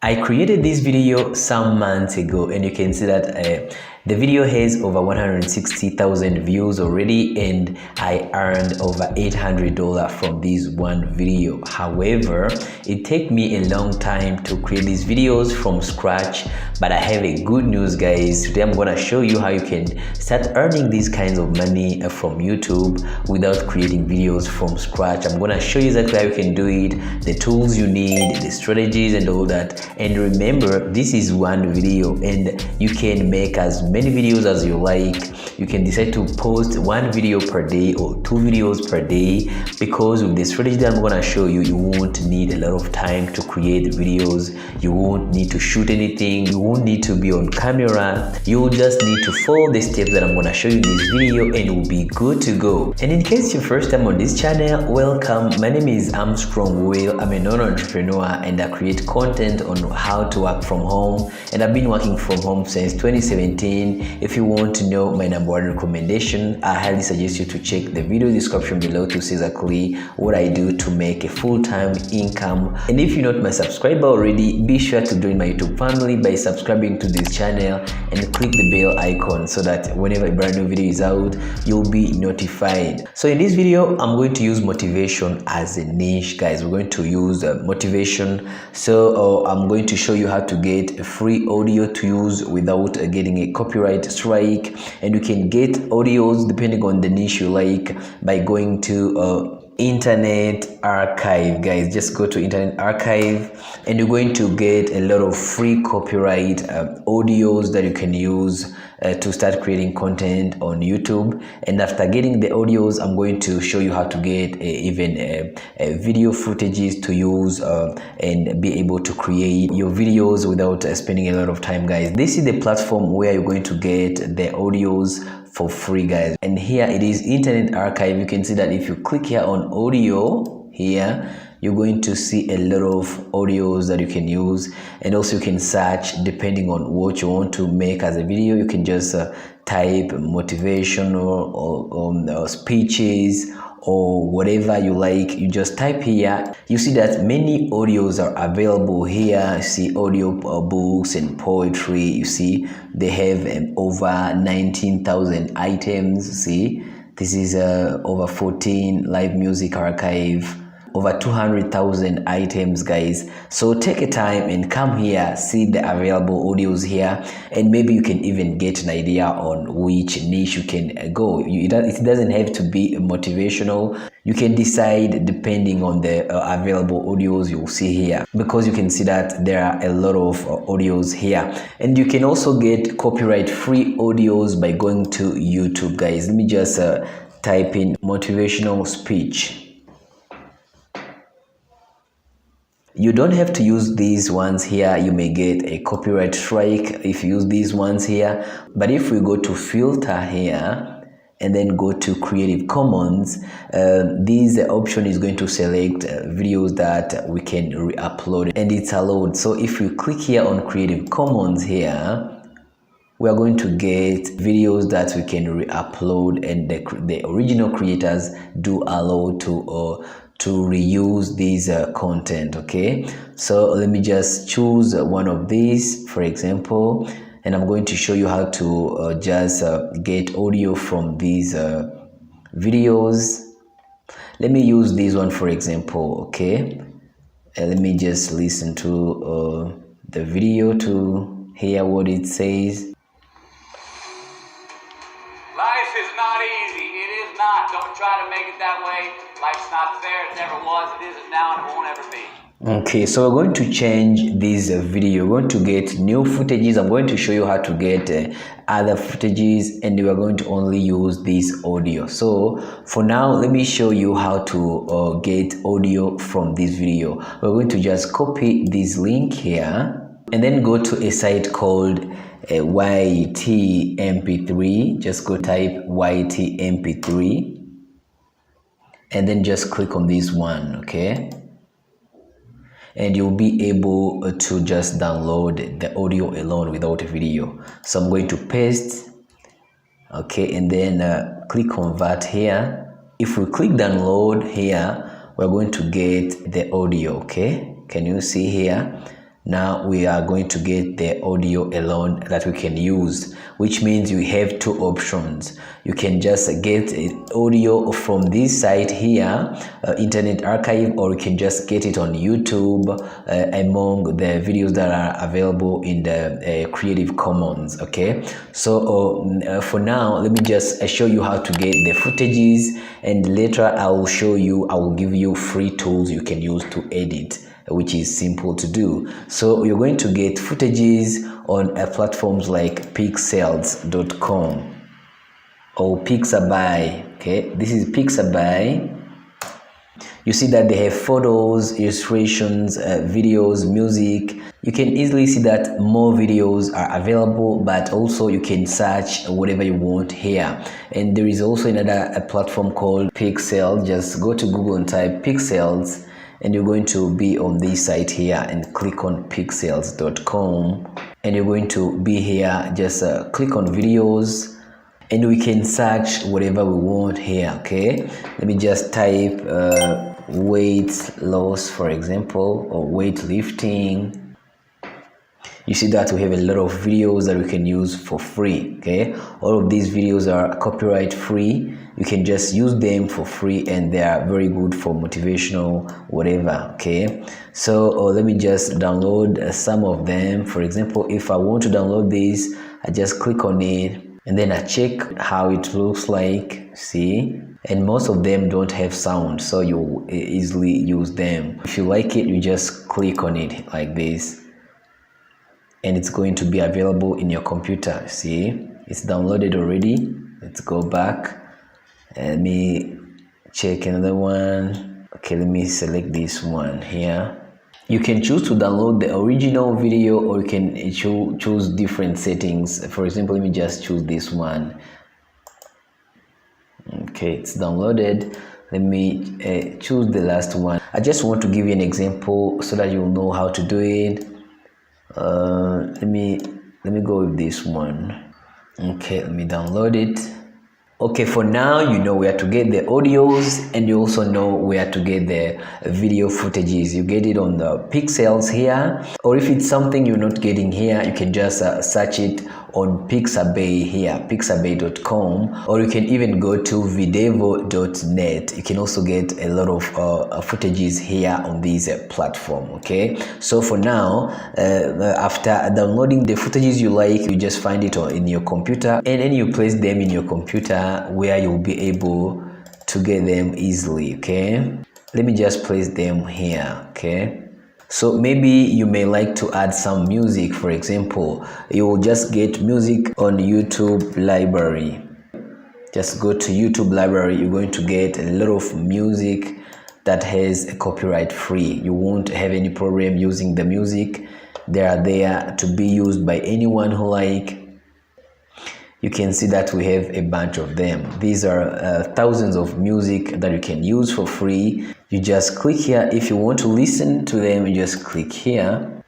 I created this video some months ago, and you can see that the video has over 160,000 views already, and I earned over $800 from this one video. However, it took me a long time to create these videos from scratch, but I have a good news, guys. Today I'm gonna show you how you can start earning these kinds of money from YouTube without creating videos from scratch. I'm gonna show you exactly how you can do it, the tools you need, the strategies and all that. And remember, this is one video and you can make as many videos as you like. You can decide to post one video per day or 2 videos per day, because with the strategy that I'm going to show you, you won't need a lot of time to create videos. You won't need to shoot anything. You won't need to be on camera. You'll just need to follow the steps that I'm going to show you in this video, and you'll be good to go. And in case you're first time on this channel, welcome. My name is Armstrong Will. I'm a non-entrepreneur and I create content on how to work from home, and I've been working from home since 2017. If you want to know my number one recommendation, I highly suggest you to check the video description below to see exactly what I do to make a full-time income. And if you're not my subscriber already, be sure to join my YouTube family by subscribing to this channel and click the bell icon so that whenever a brand new video is out, you'll be notified. So in this video, I'm going to use motivation as a niche, guys. We're going to use motivation. So I'm going to show you how to get a free audio to use without getting a copyright strike. And you can get audios depending on the niche you like by going to Internet Archive, guys. Just go to Internet Archive and you're going to get a lot of free copyright audios that you can use to start creating content on YouTube. And after getting the audios, I'm going to show you how to get even video footages to use and be able to create your videos without spending a lot of time, guys. This is the platform where you're going to get the audios for free, guys. And here it is, Internet Archive. You can see that if you click here on audio here, you're going to see a lot of audios that you can use, and also you can search depending on what you want to make as a video. You can just type motivational or speeches or whatever you like. You just type here. You see that many audios are available here. You see audio books and poetry. You see they have over 19,000 items. See, this is over 14 live music archive, over 200,000 items, guys. So take a time and come here, see the available audios here, and maybe you can even get an idea on which niche you can go. It doesn't have to be motivational. You can decide depending on the available audios you'll see here, because you can see that there are a lot of audios here. And you can also get copyright free audios by going to YouTube, guys. Let me just type in motivational speech. You don't have to use these ones here. You may get a copyright strike if you use these ones here. But if we go to filter here and then go to Creative Commons, this option is going to select videos that we can re-upload, and it's allowed. So if we click here on Creative Commons here, we are going to get videos that we can re-upload, and the original creators do allow to reuse this content. Okay, so let me just choose one of these, for example, and I'm going to show you how to just get audio from these videos. Let me use this one, for example. Okay, let me just listen to the video to hear what it says. Life is not easy. It is not. Don't try to make it that way. Life's not fair. It never was. It isn't now, and it won't ever be. Okay, so we're going to change this video. We're going to get new footages. I'm going to show you how to get other footages, and we're going to only use this audio. So for now, let me show you how to get audio from this video. We're going to just copy this link here and then go to a site called YT-MP3. Just go type YT-MP3 and then just click on this one. Okay, and you'll be able to just download the audio alone without a video. So I'm going to paste, okay, and then click convert here. If we click download here, we're going to get the audio. Okay, can you see here? Now we are going to get the audio alone that we can use, which means you have two options. You can just get audio from this site here, Internet Archive, or you can just get it on YouTube among the videos that are available in the Creative Commons. Okay, so for now, let me just show you how to get the footages, and later I will give you free tools you can use to edit, which is simple to do. So you're going to get footages on platforms like pixels.com or Pixabay. Okay, this is Pixabay. You see that they have photos, illustrations, videos, music. You can easily see that more videos are available, but also you can search whatever you want here. And there is also another platform called Pixel. Just go to Google and type Pixels, and you're going to be on this site here, and click on pixels.com, and you're going to be here. Just click on videos, and we can search whatever we want here. Okay, let me just type weight loss, for example, or weight lifting. You see that we have a lot of videos that we can use for free. Okay, all of these videos are copyright free. You can just use them for free, and they are very good for motivational whatever. Okay, so let me just download some of them. For example, if I want to download this, I just click on it, and then I check how it looks like. See, and most of them don't have sound, so you easily use them. If you like it, you just click on it like this, and it's going to be available in your computer. See, it's downloaded already. Let's go back. Let me check another one. Okay, let me select this one here. You can choose to download the original video, or you can choose different settings. For example, let me just choose this one. Okay, it's downloaded. Let me choose the last one. I just want to give you an example so that you'll know how to do it. Let me go with this one. Okay, let me download it. Okay, for now you know where to get the audios, and you also know where to get the video footages. You get it on the Pixels here, or if it's something you're not getting here, you can just search it on Pixabay here, pixabay.com, or you can even go to videvo.net. You can also get a lot of footages here on this platform. Okay, so for now, after downloading the footages you like, you just find it in your computer, and then you place them in your computer where you'll be able to get them easily. Okay, let me just place them here. Okay, so maybe you may like to add some music. For example, you will just get music on YouTube library. Just go to YouTube library. You're going to get a lot of music that has a copyright free. You won't have any problem using the music. They are there to be used by anyone who like. You can see that we have a bunch of them. These are thousands of music that you can use for free. You just click here. If you want to listen to them, you just click here.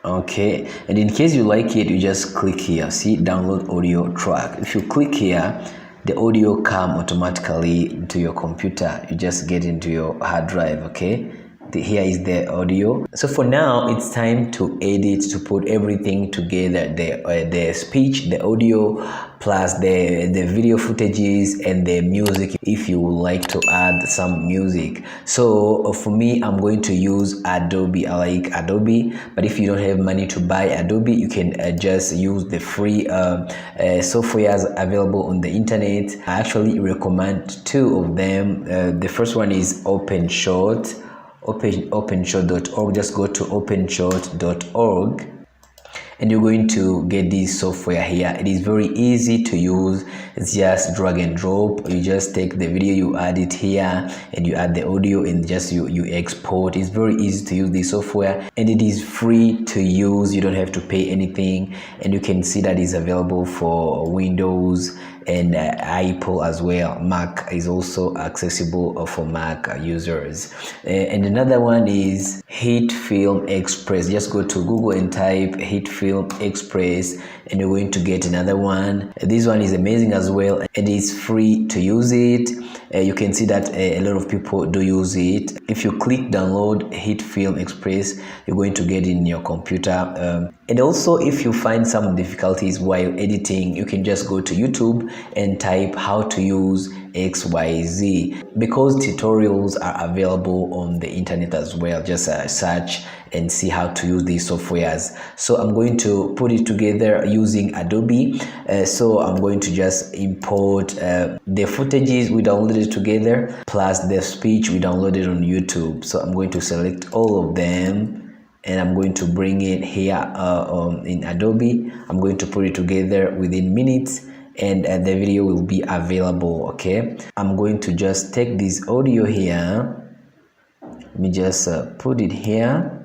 Okay, and in case you like it, you just click here. See, download audio track. If you click here, the audio come automatically into your computer. You just get into your hard drive. Okay, here is the audio. So for now, it's time to edit, to put everything together, the speech, the audio, plus the video footages and the music, if you would like to add some music. So for me, I'm going to use Adobe. I like Adobe, but if you don't have money to buy Adobe, you can just use the free softwares available on the internet. I actually recommend two of them. The first one is OpenShot. OpenShot.org. Just go to OpenShot.org, and you're going to get this software here. It is very easy to use. It's just drag and drop. You just take the video, you add it here, and you add the audio, and just you export. It's very easy to use this software, and it is free to use. You don't have to pay anything, and you can see that it's available for Windows and Apple as well. Mac is also accessible for Mac users. And another one is HitFilm Express. Just go to Google and type HitFilm Express, and you're going to get another one. This one is amazing as well, and it's free to use it. you can see that a lot of people do use it. If you click download, hit Film Express, you're going to get it in your computer. And also, if you find some difficulties while editing, you can just go to YouTube and type how to use XYZ, because tutorials are available on the internet as well. Just search and see how to use these softwares. So I'm going to put it together using Adobe. So I'm going to just import the footages we downloaded together plus the speech we downloaded on YouTube. So I'm going to select all of them and I'm going to bring it here in Adobe. I'm going to put it together within minutes, and the video will be available. Okay, I'm going to just take this audio here. Let me just put it here.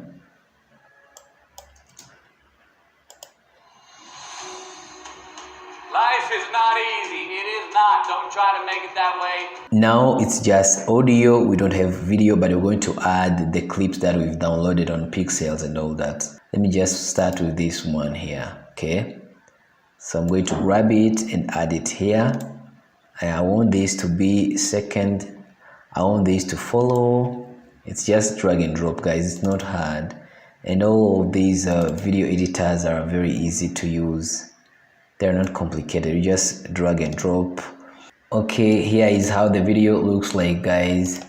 Life is not easy. It is not. Don't try to make it that way. Now it's just audio. We don't have video, but we're going to add the clips that we've downloaded on Pixels and all that. Let me just start with this one here. Okay, so I'm going to grab it and add it here. And I want this to be second. I want this to follow. It's just drag and drop, guys. It's not hard. And all of these video editors are very easy to use. They're not complicated. You just drag and drop. Okay, here is how the video looks like, guys.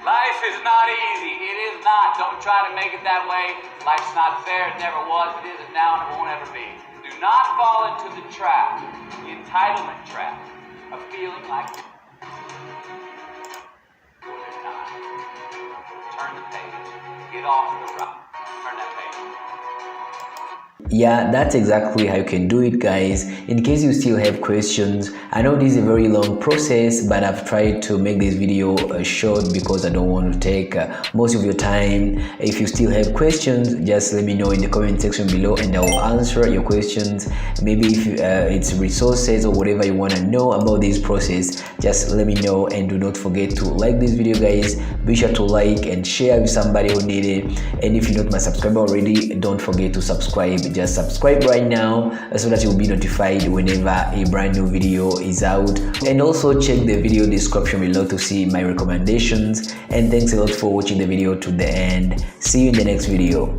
Life is not easy. It is not. Don't try to make it that way. Life's not fair. It never was. It isn't now, and it won't ever be. Do not fall into the trap, the entitlement trap, of feeling like you're not. Turn the page. Get off the rock. Turn that page. Yeah, that's exactly how you can do it, guys. In case you still have questions, I know this is a very long process, but I've tried to make this video short because I don't want to take most of your time. If you still have questions, just let me know in the comment section below and I'll answer your questions. Maybe if it's resources or whatever you want to know about this process, just let me know. And do not forget to like this video, guys. Be sure to like and share with somebody who need it. And if you're not my subscriber already, don't forget to subscribe. Just subscribe right now so that you'll be notified whenever a brand new video is out. And also check the video description below to see my recommendations. And thanks a lot for watching the video to the end. See you in the next video.